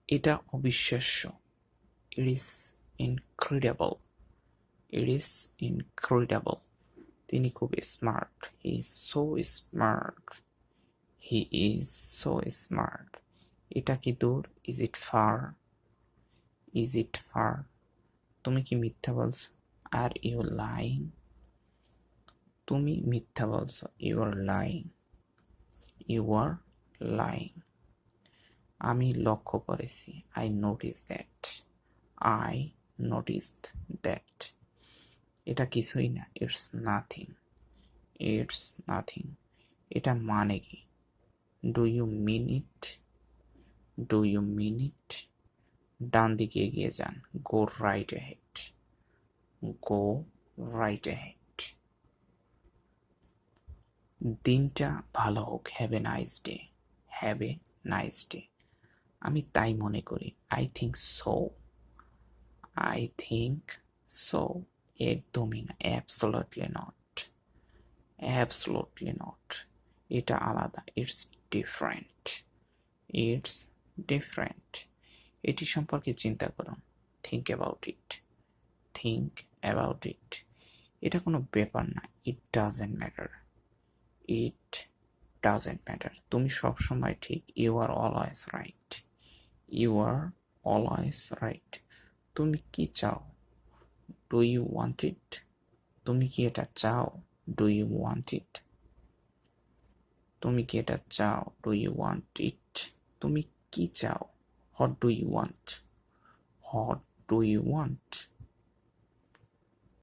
এটা অবিশ্বাস্য। It is incredible. It is incredible. তিনি খুব স্মার্ট। He is so smart. He is so smart. এটা কি দূর? Is it far? Is it far? তুমি কি মিথ্যা বলছো? Are you lying? তুমি মিথ্যা বলছো। You are lying. You are lying. আমি লক্ষ্য করেছি। I notice that. I noticed that. এটা কিছুই না। It's nothing. It's nothing. এটা মানে কি? Do you mean it? Do you mean ইট? ডান দিকে এগিয়ে যান। Go right ahead. Go right ahead. দিনটা ভালো হোক। Have a nice day. Have a nice day. আমি তাই মনে করি। I think so. I think so. একদমই না। Absolutely not. Absolutely not. এটা আলাদা। It's different. It's different. এটি সম্পর্কে চিন্তা করুন। Think about it. Think about it. এটা কোনো ব্যাপার না। It doesn't matter. It doesn't matter. তুমি সবসময় ঠিক। You are always right. You are always right. তুমি কি চাও? Do you want it? তুমি কি এটা চাও? Do you want it? তুমি কি এটা চাও? Do you want it? তুমি কি চাও? What do you want? What do you want?